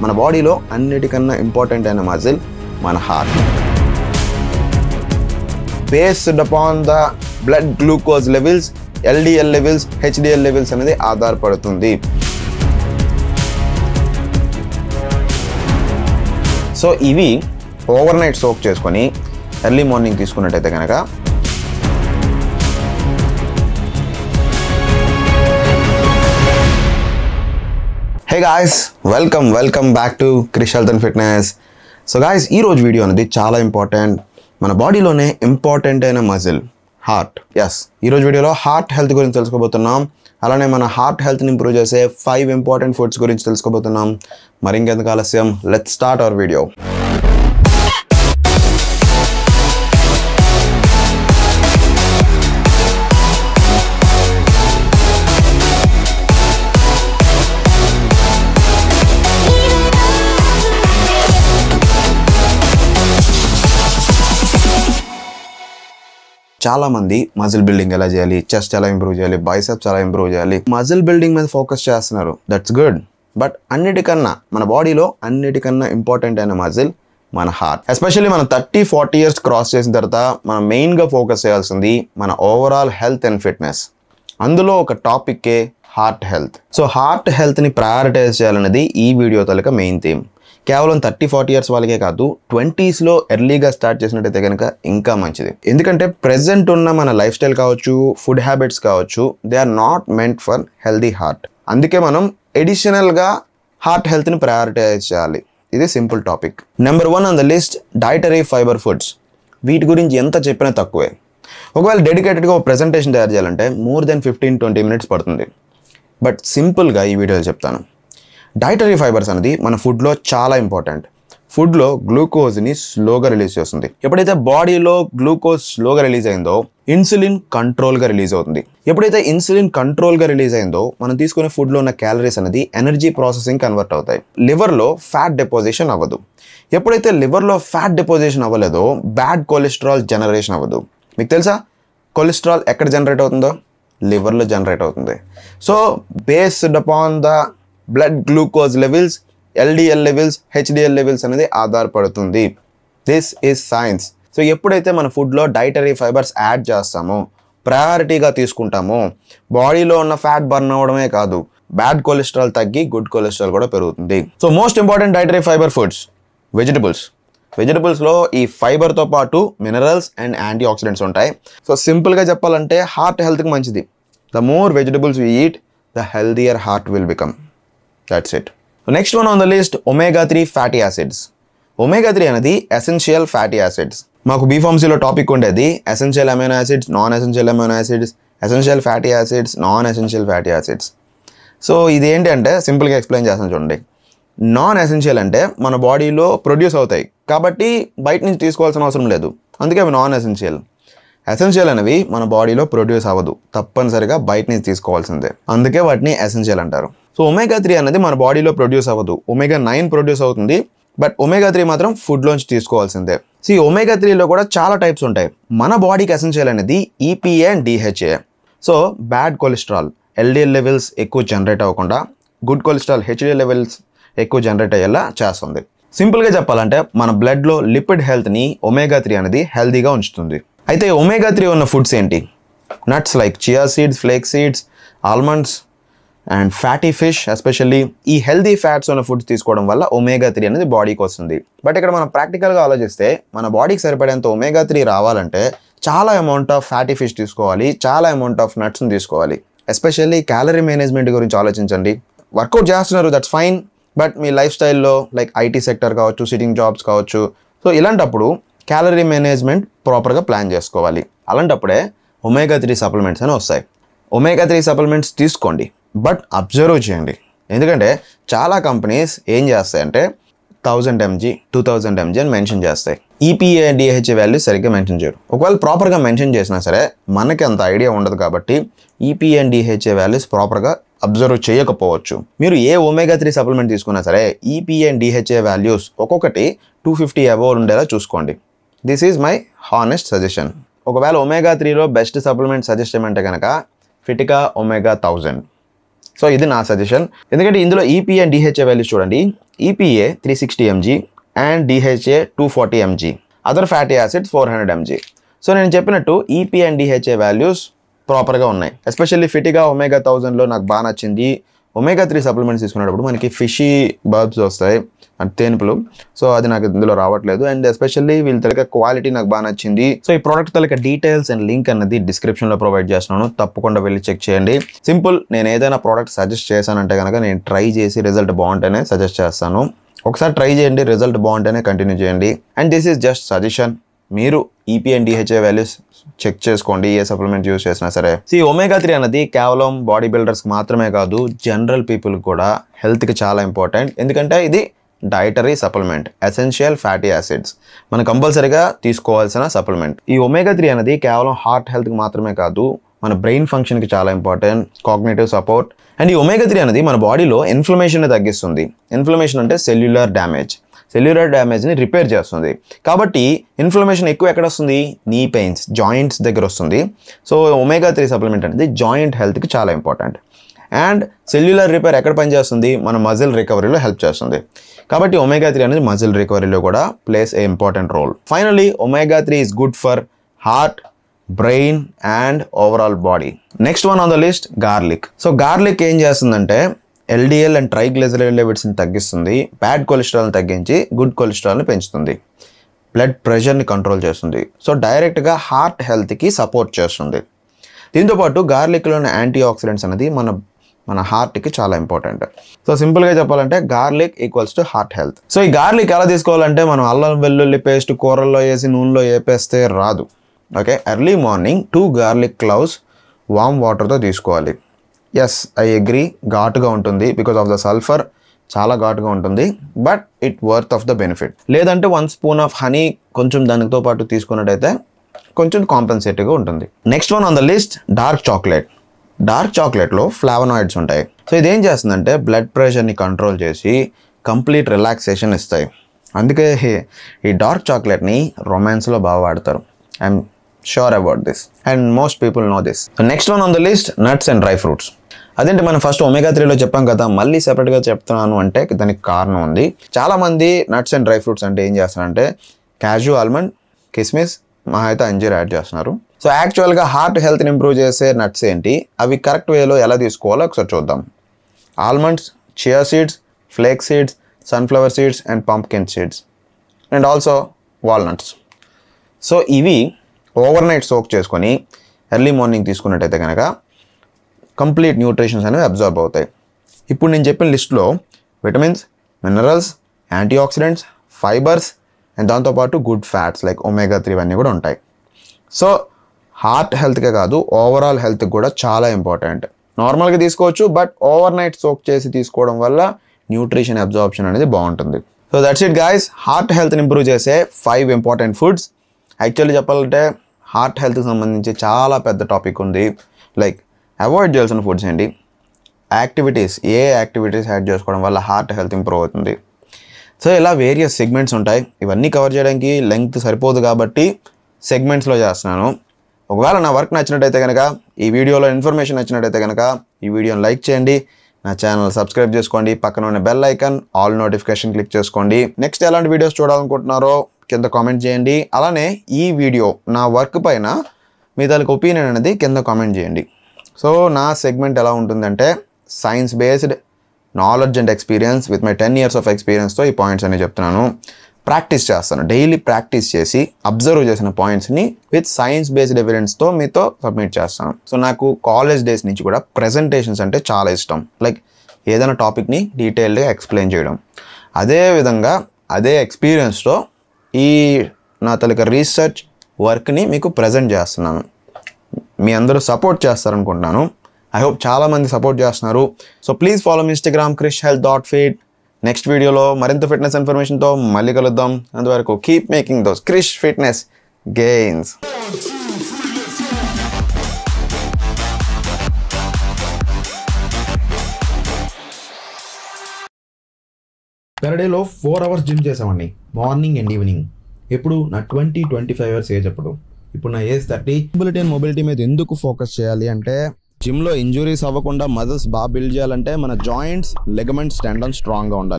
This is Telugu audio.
మన బాడీలో అన్నిటికన్నా ఇంపార్టెంట్ అయిన మజిల్ మన heart. Based upon the blood glucose levels, LDL levels, HDL levels అనేది ఆధారపడుతుంది. సో ఇవి ఓవర్ నైట్ సోక్ చేసుకొని ఎర్లీ మార్నింగ్ తీసుకున్నట్టయితే కనుక hey guys, welcome back to Krish health and fitness. So guys, ఈరోజు వీడియో అనేది చాలా ఇంపార్టెంట్. మన బాడీలోనే ఇంపార్టెంట్ అయిన మజిల్ హార్ట్. ఈరోజు వీడియోలో హార్ట్ హెల్త్ గురించి తెలుసుకోబోతున్నాం. అలానే మన హార్ట్ హెల్త్ని ఇంప్రూవ్ చేసే 5 ఇంపార్టెంట్ ఫుడ్స్ గురించి తెలుసుకోబోతున్నాం. మరి ఇంకెందుకు ఆలస్యం, లెట్స్ స్టార్ట్ అవర్ వీడియో. చాలా మంది మజిల్ బిల్డింగ్ ఎలా చేయాలి, చెస్ట్ ఎలా ఇంప్రూవ్ చేయాలి, బైసెప్స్ ఎలా ఇంప్రూవ్ చేయాలి, మజిల్ బిల్డింగ్ మీద ఫోకస్ చేస్తున్నారు. That's good. బట్ అన్నిటికన్నా మన బాడీలో అన్నిటికన్నా ఇంపార్టెంట్ అయిన మజిల్ మన హార్ట్. ఎస్పెషల్లీ మనం 30-40 ఇయర్స్ క్రాస్ చేసిన తర్వాత మనం మెయిన్గా ఫోకస్ చేయాల్సింది మన ఓవరాల్ హెల్త్ అండ్ ఫిట్నెస్. అందులో ఒక టాపిక్కే హార్ట్ హెల్త్. సో హార్ట్ హెల్త్ని ప్రయారిటైజ్ చేయాలనేది ఈ వీడియో తాలూకా మెయిన్ థీమ్. కేవలం 30-40 ఇయర్స్ వాళ్ళకే కాదు, 20స్లో ఎర్లీగా స్టార్ట్ చేసినట్టయితే కనుక ఇంకా మంచిది. ఎందుకంటే ప్రెజెంట్ ఉన్న మన లైఫ్ స్టైల్ కావచ్చు, ఫుడ్ హ్యాబిట్స్ కావచ్చు, they are not meant for healthy heart. అందుకే మనం ఎడిషనల్గా హార్ట్ హెల్త్ని ప్రయారిటైజ్ చేయాలి. ఇది simple topic. Number 1 on the list, dietary fibre foods. వీటి గురించి ఎంత చెప్పినా తక్కువే. ఒకవేళ డెడికేటెడ్గా ఒక ప్రెజెంటేషన్ తయారు చేయాలంటే మోర్ దెన్ 15-20 మినిట్స్ పడుతుంది. బట్ సింపుల్గా ఈ వీడియోలో చెప్తాను. డైటరీ ఫైబర్స్ అనేది మన ఫుడ్లో చాలా ఇంపార్టెంట్. ఫుడ్లో గ్లూకోజ్ని స్లోగా రిలీజ్ చేస్తుంది. ఎప్పుడైతే బాడీలో గ్లూకోజ్ స్లోగా రిలీజ్ అయిందో ఇన్సులిన్ కంట్రోల్గా రిలీజ్ అవుతుంది. ఎప్పుడైతే ఇన్సులిన్ కంట్రోల్గా రిలీజ్ అయిందో మనం తీసుకునే ఫుడ్లో ఉన్న క్యాలరీస్ అనేది ఎనర్జీ ప్రాసెసింగ్ కన్వర్ట్ అవుతాయి. లివర్లో ఫ్యాట్ డిపోజిషన్ అవ్వదు. ఎప్పుడైతే లివర్లో ఫ్యాట్ డిపోజిషన్ అవ్వలేదో బ్యాడ్ కొలెస్ట్రాల్ జనరేషన్ అవ్వదు. మీకు తెలుసా కొలెస్ట్రాల్ ఎక్కడ జనరేట్ అవుతుందో? లివర్లో జనరేట్ అవుతుంది. So based upon the blood glucose levels, LDL levels, HDL levels అనేది ఆధారపడుతుంది. This is science. సో ఎప్పుడైతే మన ఫుడ్లో డైటరీ ఫైబర్స్ యాడ్ చేస్తామో, ప్రయారిటీగా తీసుకుంటామో, బాడీలో ఉన్న ఫ్యాట్ బర్న్ అవ్వడమే కాదు, బ్యాడ్ కొలెస్ట్రాల్ తగ్గి గుడ్ కొలెస్ట్రాల్ కూడా పెరుగుతుంది. So most important dietary fibre foods vegetables. వెజిటబుల్స్లో ఈ ఫైబర్తో పాటు మినరల్స్ అండ్ యాంటీ ఆక్సిడెంట్స్ ఉంటాయి. సో సింపుల్గా చెప్పాలంటే హార్ట్ హెల్త్కి మంచిది. The more vegetables we eat, the healthier heart will become. That's it. Next one on the list, omega-3 fatty acids. Omega-3 అనేది ఎసెన్షియల్ ఫ్యాటీ యాసిడ్స్. మాకు బీఫార్మసీలో టాపిక్ ఉండేది essential amino acids, non essential amino acids, essential fatty acids, non essential fatty acids. So ఇది ఏంటి అంటే సింపుల్గా ఎక్స్ప్లెయిన్ చేస్తాను చూడండి. నాన్ ఎసెన్షియల్ అంటే మన బాడీలో ప్రొడ్యూస్ అవుతాయి కాబట్టి బయట నుంచి తీసుకోవాల్సిన అవసరం లేదు, అందుకే అవి నాన్ ఎసెన్షియల్. ఎసెన్షియల్ అనేవి మన బాడీలో ప్రొడ్యూస్ అవ్వదు, తప్పనిసరిగా బయట నుంచి తీసుకోవాల్సిందే, అందుకే వాటిని ఎసెన్షియల్ అంటారు. సో omega-3 అనేది మన బాడీలో ప్రొడ్యూస్ అవ్వదు, omega-9 ప్రొడ్యూస్ అవుతుంది. బట్ omega-3 మాత్రం ఫుడ్లోంచి తీసుకోవాల్సిందే. సో ఈ omega-3లో కూడా చాలా టైప్స్ ఉంటాయి. మన బాడీకి ఎసెన్షియల్ అనేది EPA and DHA. So bad cholesterol LDL levels ఎక్కువ జనరేట్ అవ్వకుండా గుడ్ కొలెస్ట్రాల్ HDL లెవెల్స్ ఎక్కువ జనరేట్ అయ్యేలా చేస్తుంది. సింపుల్గా చెప్పాలంటే మన బ్లడ్లో లిపిడ్ హెల్త్ని omega-3 అనేది హెల్తీగా ఉంచుతుంది. అయితే omega-3 ఉన్న ఫుడ్స్ ఏంటి? Nuts like chia seeds, flake seeds, almonds and fatty fish. Especially ఈ హెల్దీ ఫ్యాట్స్ ఉన్న ఫుడ్స్ తీసుకోవడం వల్ల omega-3 అనేది బాడీకి వస్తుంది. బట్ ఇక్కడ మనం ప్రాక్టికల్గా ఆలోచిస్తే మన బాడీకి సరిపడేంత omega-3 రావాలంటే చాలా అమౌంట్ ఆఫ్ ఫ్యాటీ ఫిష్ తీసుకోవాలి, చాలా అమౌంట్ ఆఫ్ నట్స్ని తీసుకోవాలి. ఎస్పెషల్లీ క్యాలరీ మేనేజ్మెంట్ గురించి ఆలోచించండి. వర్కౌట్ చేస్తున్నారు, that's fine. But me life స్టైల్లో లైక్ IT సెక్టర్ కావచ్చు, సిట్టింగ్ జాబ్స్ కావచ్చు, సో ఇలాంటప్పుడు క్యాలరీ మేనేజ్మెంట్ ప్రాపర్గా ప్లాన్ చేసుకోవాలి. అలాంటప్పుడే omega-3 సప్లిమెంట్స్ అని వస్తాయి. omega-3 సప్లిమెంట్స్ తీసుకోండి, బట్ అబ్జర్వ్ చేయండి. ఎందుకంటే చాలా కంపెనీస్ ఏం చేస్తాయంటే 1000 mg, 2000 mg అని మెన్షన్ చేస్తాయి. EPA, DHA వాల్యూస్ సరిగ్గా మెన్షన్ చేయరు. ఒకవేళ ప్రాపర్గా మెన్షన్ చేసినా సరే మనకి అంత ఐడియా ఉండదు కాబట్టి EPA అండ్ DHA వాల్యూస్ ప్రాపర్గా అబ్జర్వ్ చేయకపోవచ్చు. మీరు ఏ omega-3 సప్లిమెంట్ తీసుకున్నా సరే EPA అండ్ DHA వాల్యూస్ ఒక్కొక్కటి 250 అబోవ్ ఉండేలా చూసుకోండి. This is my honest suggestion. ఒకవేళ omega-3లో బెస్ట్ సప్లిమెంట్ సజెస్ట్ చేయమంటే కనుక ఫిటికా omega 1000. సో ఇది నా సజెషన్. ఎందుకంటే ఇందులో EPA అండ్ DHA వాల్యూస్ చూడండి, EPA 360 mg and DHA 240 mg. Other fatty acids 400 mg. So నేను చెప్పినట్టు EPA and DHA వాల్యూస్ ప్రాపర్గా ఉన్నాయి. ఎస్పెషల్లీ ఫిటిగా ఒమేగా 1000లో నాకు బాగా నచ్చింది. ఒమేగా 3 సప్లిమెంట్స్ తీసుకున్నప్పుడు మనకి ఫిషీ బర్బ్స్ వస్తాయి, తేనుపులు. సో అది నాకు ఇందులో రావట్లేదు. అండ్ ఎస్పెషల్లీ వీళ్ళ తలక క్వాలిటీ నాకు బాగా నచ్చింది. సో ఈ ప్రోడక్ట్ తలక డీటెయిల్స్ అండ్ లింక్ అన్నది డిస్క్రిప్షన్లో ప్రొవైడ్ చేస్తున్నాను, తప్పకుండా వెళ్ళి చెక్ చేయండి. సింపుల్, నేను ఏదైనా ప్రోడక్ట్ సజెస్ట్ చేశానంటే కనుక నేను ట్రై చేసి రిజల్ట్ బాగుంటేనే సజెస్ట్ చేస్తాను. ఒకసారి ట్రై చేయండి, రిజల్ట్ బాగుంటేనే కంటిన్యూ చేయండి. And this is just suggestion. మీరు EPA and DHA values check చేసుకోండి ఏ సప్లిమెంట్ యూస్ చేసినా సరే. ఒమేగా 3 అనేది కేవలం బాడీ బిల్డర్స్కి మాత్రమే కాదు, జనరల్ పీపుల్కి కూడా హెల్త్కి చాలా ఇంపార్టెంట్. ఎందుకంటే ఇది dietary supplement, essential fatty acids మనం కంపల్సరీగా తీసుకోవాల్సిన సప్లిమెంట్. ఈ ఒమేగా 3 అనేది కేవలం హార్ట్ హెల్త్కి మాత్రమే కాదు, మన బ్రెయిన్ ఫంక్షన్కి చాలా ఇంపార్టెంట్, కాగ్నిటివ్ సపోర్ట్. అండ్ ఈ ఒమేగా 3 అనేది మన బాడీలో ఇన్ఫ్లమేషన్ తగ్గిస్తుంది. ఇన్ఫ్లమేషన్ అంటే సెల్యులర్ డ్యామేజ్ని రిపేర్ చేస్తుంది. కాబట్టి ఇన్ఫ్లమేషన్ ఎక్కువ ఎక్కడ వస్తుంది? నీ పెయిన్స్, జాయింట్స్ దగ్గర వస్తుంది. సో ఒమేగా 3 సప్లిమెంట్ అనేది జాయింట్ హెల్త్కి చాలా ఇంపార్టెంట్. అండ్ సెల్యులర్ రిపేర్ ఎక్కడ పనిచేస్తుంది? మన మజిల్ రికవరీలో హెల్ప్ చేస్తుంది. కాబట్టి ఒమేగా 3 అనేది మజిల్ రికవరీలో కూడా plays a important role. Finally omega 3 is good for heart, brain and overall body. Next one on the list, garlic. So garlic ఏం చేస్తుందంటే LDL అండ్ ట్రైగ్లిజరైడ్ లెవెల్స్ని తగ్గిస్తుంది, బ్యాడ్ కొలెస్ట్రాల్ని తగ్గించి గుడ్ కొలెస్ట్రాల్ని పెంచుతుంది, బ్లడ్ ప్రెషర్ని కంట్రోల్ చేస్తుంది. సో డైరెక్ట్గా హార్ట్ హెల్త్కి సపోర్ట్ చేస్తుంది. దీంతోపాటు గార్లిక్లోని యాంటీ ఆక్సిడెంట్స్ అనేది మన హార్ట్కి చాలా ఇంపార్టెంట్. సో సింపుల్గా చెప్పాలంటే garlic equals to heart health. So ఈ గార్లిక్ ఎలా తీసుకోవాలంటే మనం అల్లం వెల్లుల్లి పేస్ట్ కూరల్లో వేసి నూనెలో వేపేస్తే రాదు. Okay, early morning 2 garlic cloves warm వాటర్తో తీసుకోవాలి. ఎస్, ఐ అగ్రీ, ఘాటుగా ఉంటుంది బికాస్ ఆఫ్ ద సల్ఫర్, చాలా ఘాటుగా ఉంటుంది. But it worth of the benefit. లేదంటే 1 స్పూన్ ఆఫ్ హనీ కొంచెం దానితో పాటు తీసుకున్నట్టయితే కొంచెం కాంపెన్సేటివ్గా ఉంటుంది. Next one on the list, dark chocolate. Dark చాక్లెట్లో ఫ్లావనాయిడ్స్ ఉంటాయి. సో ఇదేం చేస్తుందంటే బ్లడ్ ప్రెషర్ని కంట్రోల్ చేసి కంప్లీట్ రిలాక్సేషన్ ఇస్తాయి. అందుకే ఈ డార్క్ చాక్లెట్ని రొమాన్స్లో బాగా వాడతారు. I'm sure about this and most people know this. Next one on the list, nuts and dry fruits. అదేంటి మనం ఫస్ట్ ఒమేగా 3లో చెప్పాం కదా, మళ్ళీ సెపరేట్గా చెప్తున్నాను అంటే దానికి కారణం ఉంది. చాలామంది నట్స్ అండ్ డ్రై ఫ్రూట్స్ అంటే ఏం చేస్తారంటే క్యాజు, ఆల్మండ్, కిస్మిస్, మహా అయితే అంజీర్ యాడ్ చేస్తున్నారు. సో యాక్చువల్గా హార్ట్ హెల్త్ని ఇంప్రూవ్ చేసే నట్స్ ఏంటి, అవి కరెక్ట్ వేలో ఎలా తీసుకోవాలో ఒకసారి చూద్దాం. Almonds, chia seeds, flake seeds, sunflower seeds and pumpkin seeds and also walnuts. So ఇవి ఓవర్ నైట్ సోక్ చేసుకొని ఎర్లీ మార్నింగ్ తీసుకున్నట్టయితే కనుక కంప్లీట్ న్యూట్రిషన్స్ అనేవి అబ్జర్వ్ అవుతాయి. ఇప్పుడు నేను చెప్పిన లిస్ట్లో vitamins, minerals, antioxidants, fibres and దాంతోపాటు గుడ్ ఫ్యాట్స్ లైక్ ఒమేగా 3 అన్నీ కూడా ఉంటాయి. సో హార్ట్ హెల్త్కే కాదు, ఓవరాల్ హెల్త్కి కూడా చాలా ఇంపార్టెంట్. నార్మల్గా తీసుకోవచ్చు, బట్ ఓవర్ నైట్ సోక్ చేసి తీసుకోవడం వల్ల న్యూట్రిషన్ అబ్జార్ప్షన్ అనేది బాగుంటుంది. So that's it guys, heart హెల్త్ని ఇంప్రూవ్ చేసే 5 ఇంపార్టెంట్ ఫుడ్స్. యాక్చువల్లీ చెప్పాలంటే హార్ట్ హెల్త్కి సంబంధించి చాలా పెద్ద టాపిక్ ఉంది. లైక్ అవాయిడ్ చేయాల్సిన ఫుడ్స్ ఏంటి, ఏ యాక్టివిటీస్ యాడ్ చేసుకోవడం వల్ల హార్ట్ హెల్త్ ఇంప్రూవ్ అవుతుంది. సో ఇలా వేరియస్ సెగ్మెంట్స్ ఉంటాయి. ఇవన్నీ కవర్ చేయడానికి లెంగ్త్ సరిపోదు కాబట్టి సెగ్మెంట్స్లో చేస్తున్నాను. ఒకవేళ నా వర్క్ నచ్చినట్టయితే కనుక, ఈ వీడియోలో ఇన్ఫర్మేషన్ నచ్చినట్టయితే కనుక ఈ వీడియోని లైక్ చేయండి, నా ఛానల్ సబ్స్క్రైబ్ చేసుకోండి, పక్కన ఉన్న bell icon all notification click చేసుకోండి. నెక్స్ట్ ఎలాంటి వీడియోస్ చూడాలనుకుంటున్నారో కింద కామెంట్ చేయండి. అలానే ఈ వీడియో నా వర్క్ పైన మీ దానికి ఒపీనియన్ అనేది కింద కామెంట్ చేయండి. సో నా సెగ్మెంట్ ఎలా ఉంటుందంటే science based knowledge and experience with my 10 years of ఎక్స్పీరియన్స్తో ఈ పాయింట్స్ అని చెప్తున్నాను. ప్రాక్టీస్ చేస్తాను, డైలీ ప్రాక్టీస్ చేసి అబ్జర్వ్ చేసిన పాయింట్స్ని విత్ సైన్స్ బేస్డ్ ఎవిడెన్స్తో మీతో సబ్మిట్ చేస్తాను. సో నాకు కాలేజ్ డేస్ నుంచి కూడా ప్రెజెంటేషన్స్ అంటే చాలా ఇష్టం. లైక్ ఏదైనా టాపిక్ని డీటెయిల్డ్గా ఎక్స్ప్లెయిన్ చేయడం. అదేవిధంగా అదే ఎక్స్పీరియన్స్తో ఈ నా తలక రీసెర్చ్ వర్క్ని మీకు ప్రజెంట్ చేస్తున్నాను. మీ అందరూ సపోర్ట్ చేస్తారనుకుంటున్నాను. ఐ హోప్ చాలామంది సపోర్ట్ చేస్తున్నారు. So please follow me Instagram krishhealth.fit. Next వీడియోలో మరింత ఫిట్నెస్ ఇన్ఫర్మేషన్తో మళ్ళీ కలుద్దాం. అంతవరకు keep making those Krish fitness gains. Per డేలో 4 hours జిమ్ చేసామండి, మార్నింగ్ అండ్ ఈవినింగ్. ఎప్పుడు నా 20-25 years ఏజ్. ఇప్పుడు నా ఏజ్ 30. ఫ్లెక్సిబిలిటీ అండ్ మొబిలిటీ మీద ఎందుకు ఫోకస్ చేయాలి అంటే, జిమ్లో ఇంజురీస్ అవ్వకుండా మజిల్స్ బాగా బిల్డ్ చేయాలంటే మన జాయింట్స్, లెగమెంట్స్, టెండన్స్ స్ట్రాంగ్గా ఉండాలి.